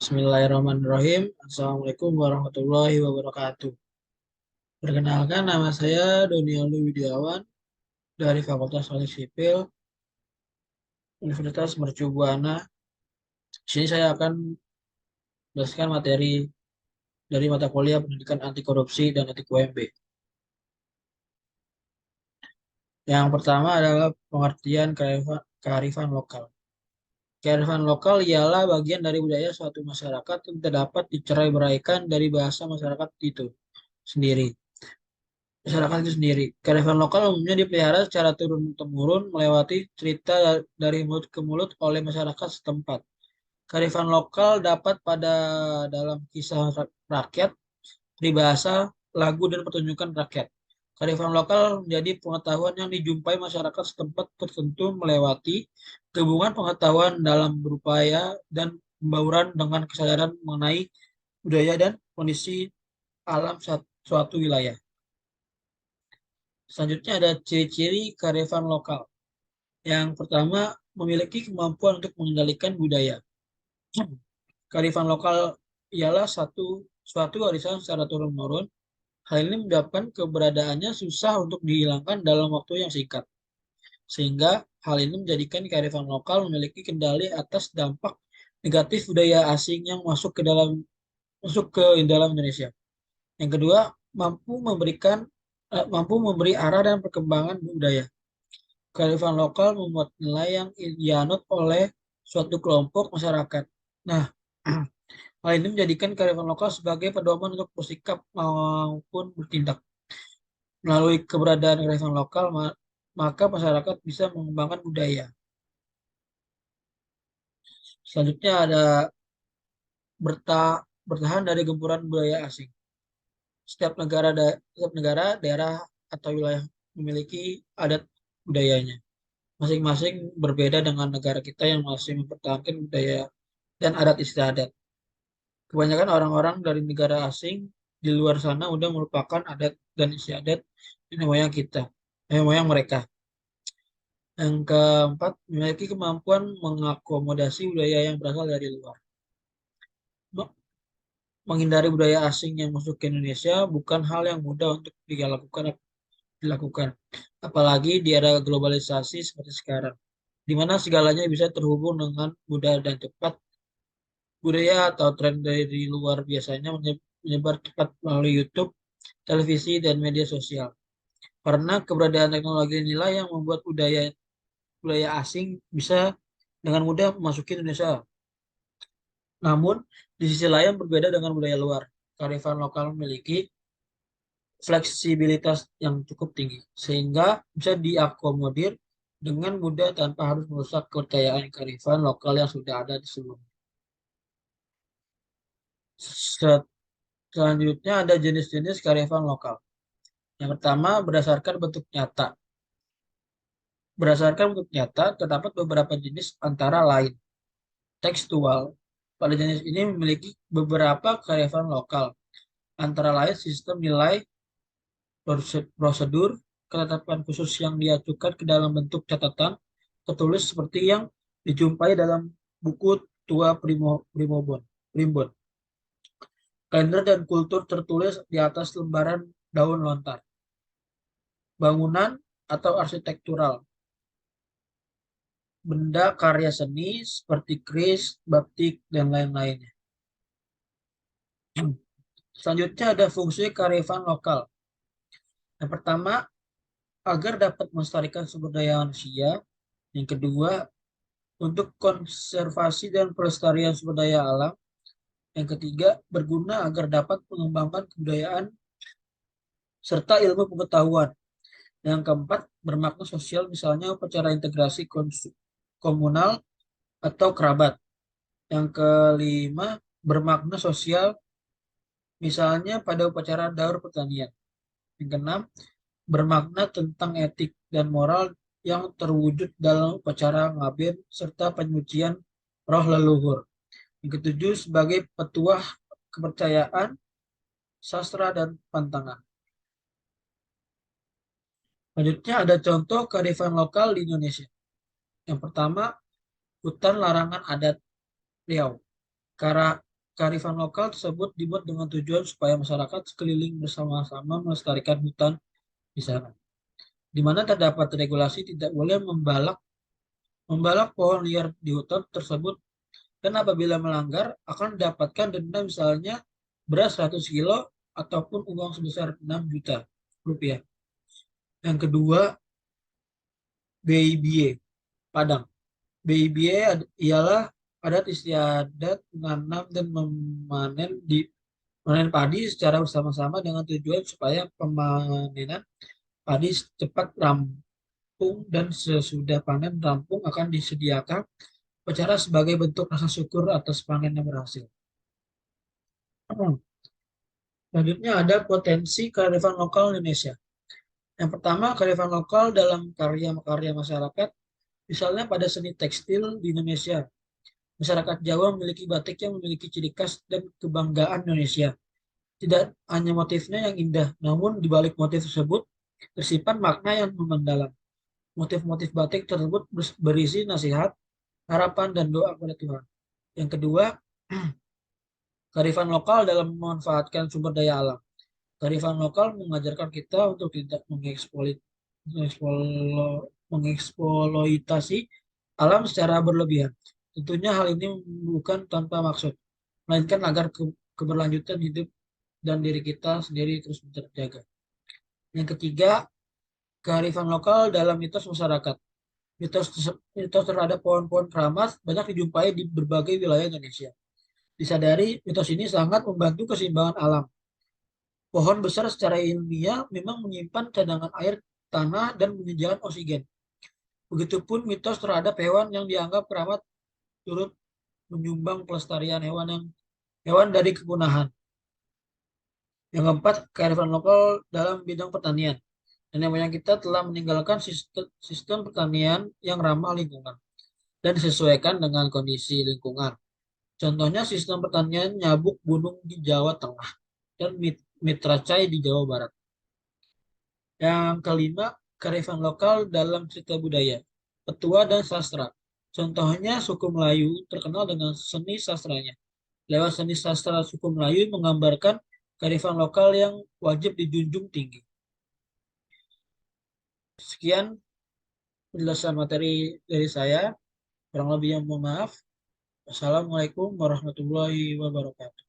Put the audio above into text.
Bismillahirrahmanirrahim. Assalamualaikum warahmatullahi wabarakatuh. Perkenalkan, nama saya Doni Aldi Widiawan dari Fakultas Teknik Sipil Universitas Mercu Buana. Di sini saya akan menjelaskan materi dari mata kuliah Pendidikan Anti Korupsi dan Etik UMB. Yang pertama adalah pengertian kearifan lokal. Kearifan lokal ialah bagian dari budaya suatu masyarakat yang tidak dapat dicerai-beraikan dari bahasa masyarakat itu sendiri. Masyarakat itu sendiri. Kearifan lokal umumnya dipelihara secara turun-temurun melewati cerita dari mulut ke mulut oleh masyarakat setempat. Kearifan lokal dapat pada dalam kisah rakyat, peribahasa, lagu, dan pertunjukan rakyat. Kearifan lokal menjadi pengetahuan yang dijumpai masyarakat setempat tertentu melewati gabungan pengetahuan dalam berupaya dan pembauran dengan kesadaran mengenai budaya dan kondisi alam suatu wilayah. Selanjutnya ada ciri-ciri kearifan lokal. Yang pertama, memiliki kemampuan untuk mengendalikan budaya. Kearifan lokal ialah suatu warisan secara turun-temurun. Hal ini menyebabkan keberadaannya susah untuk dihilangkan dalam waktu yang singkat. Sehingga hal ini menjadikan kearifan lokal memiliki kendali atas dampak negatif budaya asing yang masuk ke dalam Indonesia. Yang kedua, mampu memberi arah dan perkembangan budaya. Kearifan lokal membuat nilai yang dianut oleh suatu kelompok masyarakat. Nah, hal ini menjadikan kearifan lokal sebagai pedoman untuk bersikap maupun bertindak. Melalui keberadaan kearifan lokal, maka masyarakat bisa mengembangkan budaya. Selanjutnya ada bertahan dari gempuran budaya asing. Setiap negara, daerah, atau wilayah memiliki adat budayanya. Masing-masing berbeda dengan negara kita yang masih mempertahankan budaya dan adat istiadat. Kebanyakan orang-orang dari negara asing di luar sana udah merupakan adat dan istiadat nenek moyang kita, nenek moyang mereka. Yang keempat, memiliki kemampuan mengakomodasi budaya yang berasal dari luar. Menghindari budaya asing yang masuk ke Indonesia bukan hal yang mudah untuk dilakukan, apalagi di era globalisasi seperti sekarang, di mana segalanya bisa terhubung dengan mudah dan cepat. Budaya atau tren dari luar biasanya menyebar cepat melalui YouTube, televisi, dan media sosial. Karena keberadaan teknologi inilah yang membuat budaya budaya asing bisa dengan mudah memasuki Indonesia. Namun, di sisi lain berbeda dengan budaya luar. Kearifan lokal memiliki fleksibilitas yang cukup tinggi, sehingga bisa diakomodir dengan mudah tanpa harus merusak kepercayaan kearifan lokal yang sudah ada di sebelumnya. Selanjutnya ada jenis-jenis kearifan lokal. Yang pertama, berdasarkan bentuk nyata. Berdasarkan bentuk nyata, terdapat beberapa jenis antara lain. Tekstual. Pada jenis ini memiliki beberapa kearifan lokal, antara lain sistem nilai, prosedur, ketetapan khusus yang diajukan ke dalam bentuk catatan tertulis seperti yang dijumpai dalam buku tua Primbon. Kalender dan kultur tertulis di atas lembaran daun lontar. Bangunan atau arsitektural. Benda karya seni seperti keris, batik, dan lain-lainnya. Selanjutnya ada fungsi kearifan lokal. Yang pertama, agar dapat melestarikan sumber daya manusia. Yang kedua, untuk konservasi dan pelestarian sumber daya alam. Yang ketiga, berguna agar dapat mengembangkan kebudayaan serta ilmu pengetahuan. Yang keempat, bermakna sosial, misalnya upacara integrasi komunal atau kerabat. Yang kelima, bermakna sosial, misalnya pada upacara daur pertanian. Yang keenam, bermakna tentang etik dan moral yang terwujud dalam upacara ngabir serta penyucian roh leluhur. Yang ketujuh, sebagai petuah kepercayaan, sastra, dan pantangan. Selanjutnya ada contoh kearifan lokal di Indonesia. Yang pertama, hutan larangan adat Riau. kearifan lokal tersebut dibuat dengan tujuan supaya masyarakat sekeliling bersama-sama melestarikan hutan di sana, di mana terdapat regulasi tidak boleh membalak pohon liar di hutan tersebut, dan apabila melanggar akan mendapatkan denda, misalnya beras 100 kilo ataupun uang sebesar 6 juta rupiah. Yang kedua, BIBY Padang. BIBY ialah adat istiadat menanam dan memanen padi secara bersama-sama dengan tujuan supaya pemanenan padi cepat rampung, dan sesudah panen rampung akan disediakan upacara sebagai bentuk rasa syukur atas panen yang berhasil. Selanjutnya ada potensi kearifan lokal Indonesia. Yang pertama, kearifan lokal dalam karya-karya masyarakat, misalnya pada seni tekstil di Indonesia. Masyarakat Jawa memiliki batik yang memiliki ciri khas dan kebanggaan Indonesia. Tidak hanya motifnya yang indah, namun di balik motif tersebut tersimpan makna yang mendalam. Motif-motif batik tersebut berisi nasihat, harapan, dan doa kepada Tuhan. Yang kedua, kearifan lokal dalam memanfaatkan sumber daya alam. Kearifan lokal mengajarkan kita untuk tidak mengeksploitasi alam secara berlebihan. Tentunya hal ini bukan tanpa maksud, melainkan agar keberlanjutan hidup dan diri kita sendiri terus terjaga. Yang ketiga, kearifan lokal dalam mitos masyarakat. Mitos terhadap pohon-pohon keramat banyak dijumpai di berbagai wilayah Indonesia. Disadari, mitos ini sangat membantu keseimbangan alam. Pohon besar secara ilmiah memang menyimpan cadangan air tanah dan menyediakan oksigen. Begitupun mitos terhadap hewan yang dianggap keramat turut menyumbang pelestarian hewan dari kepunahan. Yang keempat, kearifan lokal dalam bidang pertanian. Nenek moyang kita telah meninggalkan sistem pertanian yang ramah lingkungan dan disesuaikan dengan kondisi lingkungan. Contohnya sistem pertanian nyabuk gunung di Jawa Tengah dan mitracai di Jawa Barat. Yang kelima, kearifan lokal dalam cerita budaya, petua, dan sastra. Contohnya suku Melayu terkenal dengan seni sastranya. Lewat seni sastra suku Melayu menggambarkan kearifan lokal yang wajib dijunjung tinggi. Sekian penjelasan materi dari saya. Kurang lebih yang mohon maaf. Wassalamualaikum warahmatullahi wabarakatuh.